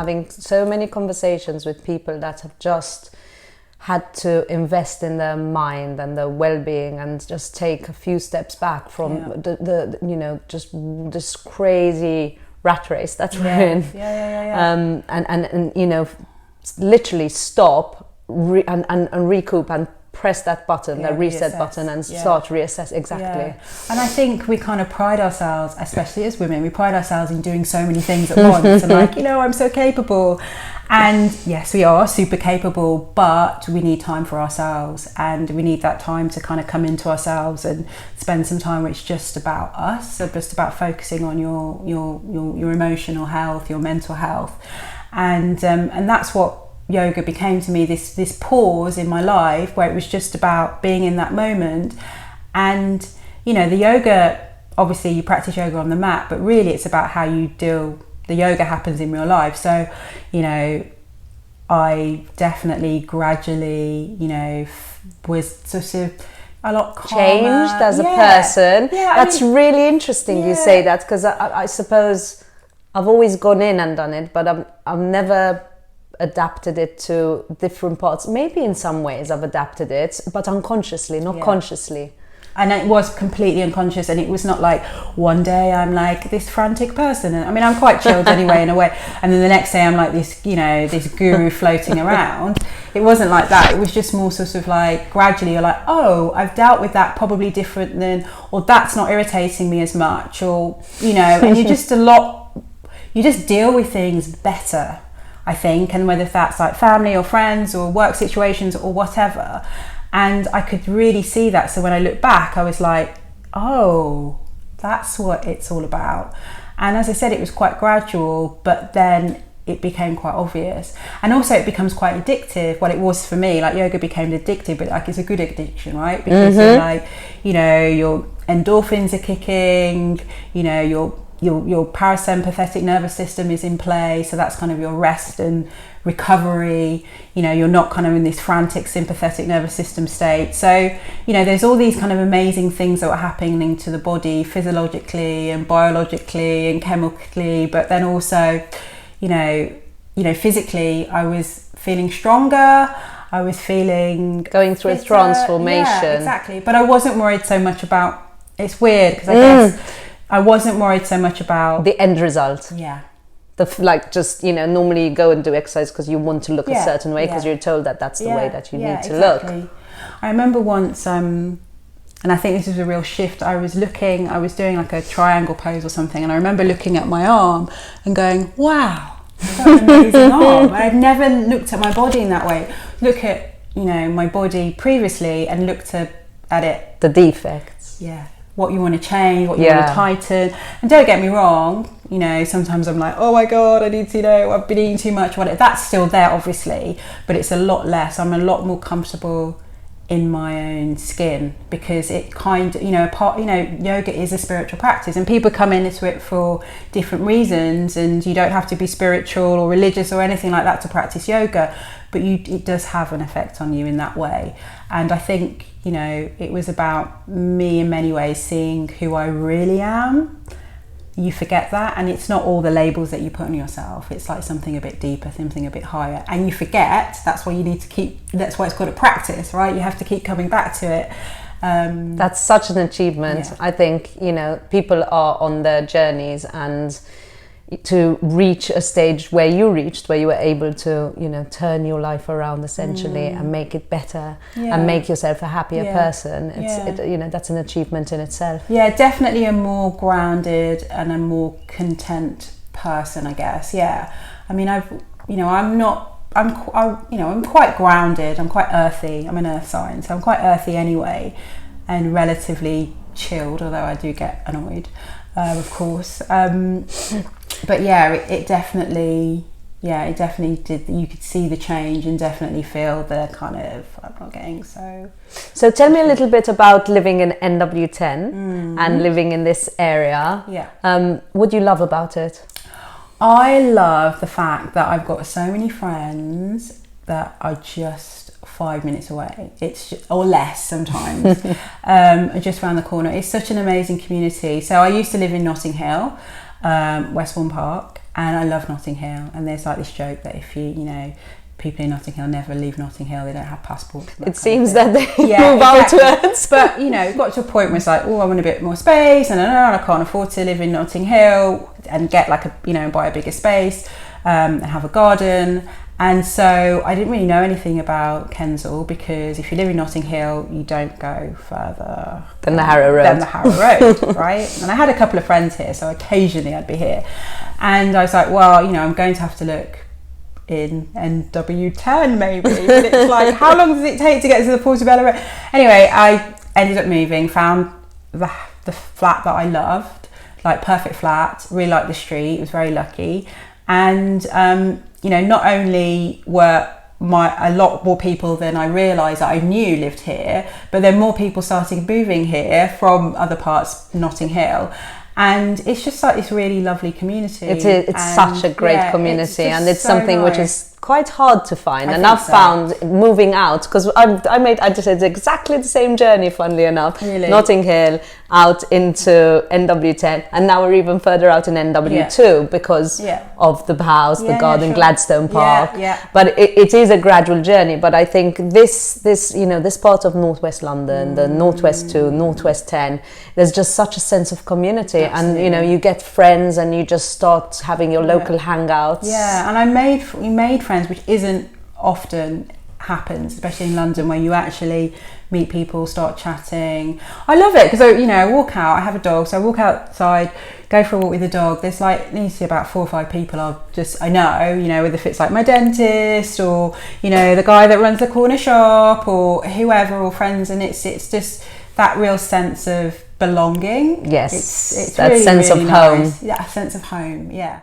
having so many conversations with people that have just had to invest in their mind and their well-being and just take a few steps back from the you know, just this crazy rat race that we're in. And you know, literally stop and recoup and press that button, that reset button, and start to reassess. Exactly. And I think we kind of pride ourselves, especially as women, we pride ourselves in doing so many things at once and like, you know, I'm so capable. And yes, we are super capable, but we need time for ourselves, and we need that time to kind of come into ourselves and spend some time where it's just about us, so just about focusing on your emotional health, your mental health. And that's what yoga became to me, this pause in my life where it was just about being in that moment. And you know, the yoga, obviously you practice yoga on the mat, but really it's about how you deal. The yoga happens in real life. So, you know, I definitely gradually, you know, was sort of a lot calmer. Changed as a person. That's really interesting you say that, because I suppose I've always gone in and done it, but I've never adapted it to different parts. Maybe in some ways I've adapted it, but unconsciously, not consciously. And it was completely unconscious, and it was not like one day I'm like this frantic person, and I mean I'm quite chilled anyway in a way, and then the next day I'm like this, you know, this guru floating around. It wasn't like that. It was just more sort of like gradually you're like, oh, I've dealt with that probably different than, or that's not irritating me as much, or you know, and you just deal with things better, I think, and whether that's like family or friends or work situations or whatever. And I could really see that. So when I look back, I was like, oh, that's what it's all about. And as I said, it was quite gradual, but then it became quite obvious. And also it becomes quite addictive. Well, it was for me, like yoga became addictive, but like it's a good addiction, right? Because you're like, you know, your endorphins are kicking, you know, your parasympathetic nervous system is in play, so that's kind of your rest and recovery. You know, you're not kind of in this frantic sympathetic nervous system state. So, you know, there's all these kind of amazing things that were happening to the body physiologically and biologically and chemically, but then also, you know, physically I was feeling stronger. I was feeling going through a transformation. Yeah, exactly. But I wasn't worried so much about, it's weird because I guess I wasn't worried so much about the end result. Yeah. Like just, you know, normally you go and do exercise because you want to look a certain way because you're told that that's the way that you need to look. I remember once, and I think this is a real shift. I was doing like a triangle pose or something, and I remember looking at my arm and going, wow, that's an amazing arm. I'd never looked at my body in that way. Look at, you know, my body previously and looked at it. The defects. Yeah. What you want to change, what you want to tighten. And don't get me wrong, you know, sometimes I'm like, oh my God, I need to, you know, I've been eating too much, whatever. That's still there, obviously, but it's a lot less. I'm a lot more comfortable in my own skin because it kind of, you know, yoga is a spiritual practice, and people come into it for different reasons, and you don't have to be spiritual or religious or anything like that to practice yoga, but it does have an effect on you in that way. And I think, you know, it was about me in many ways seeing who I really am. You forget that, and it's not all the labels that you put on yourself. It's like something a bit deeper, something a bit higher, and you forget. That's why you need to keep, that's why it's called a practice, right? You have to keep coming back to it. That's such an achievement. I think, you know, people are on their journeys, and to reach a stage where you reached, where you were able to, you know, turn your life around essentially and make it better and make yourself a happier person. You know, that's an achievement in itself. Yeah, definitely a more grounded and a more content person, I guess. Yeah, I mean, I'm quite grounded. I'm quite earthy. I'm an earth sign, so I'm quite earthy anyway, and relatively chilled. Although I do get annoyed, of course. But yeah, it definitely did. You could see the change and definitely feel the kind of, I'm not getting so. So tell me a little bit about living in NW10 and living in this area. Yeah. What do you love about it? I love the fact that I've got so many friends that are just 5 minutes away. It's just, or less sometimes, just around the corner. It's such an amazing community. So I used to live in Notting Hill, Westbourne Park, And I love Notting Hill, and there's like this joke that if you know, people in Notting Hill never leave Notting Hill, they don't have passports. It seems that they move exactly. outwards. But you know, it got to a point where it's like, oh, I want a bit more space, and I can't afford to live in Notting Hill and get like a, you know, buy a bigger space and have a garden. And so I didn't really know anything about Kensal, because if you live in Notting Hill, you don't go further than the Harrow Road. Right? And I had a couple of friends here, so occasionally I'd be here. And I was like, well, you know, I'm going to have to look in NW10 maybe. But it's like, how long does it take to get to the Portobello Road? Anyway, I ended up moving, found the flat that I loved, like perfect flat, really liked the street, was very lucky. And you know, not only were a lot more people than I realised that I knew lived here, but then more people started moving here from other parts, Notting Hill. And it's just like this really lovely community. It's such a great community, and it's so something which is quite hard to find. And I've found moving out, because I just did exactly the same journey, funnily enough. Really? Notting Hill out into NW10, and now we're even further out in NW2 because of the house, the garden, Gladstone Park. But it is a gradual journey. But I think this you know, this part of Northwest London, the Northwest 2, Northwest 10, there's just such a sense of community. Absolutely. And you know, you get friends, and you just start having your local hangouts. Yeah, and we made friends, which isn't often happens, especially in London, where you actually meet people, start chatting. I love it because, you know, I walk out, I have a dog, so I walk outside, go for a walk with the dog. There's like needs to be about 4 or 5 people I know, you know, whether if it's like my dentist or, you know, the guy that runs the corner shop or whoever, or friends, and it's just that real sense of belonging. Yes, it's that really, sense really of nice. home. Yeah, a sense of home. Yeah.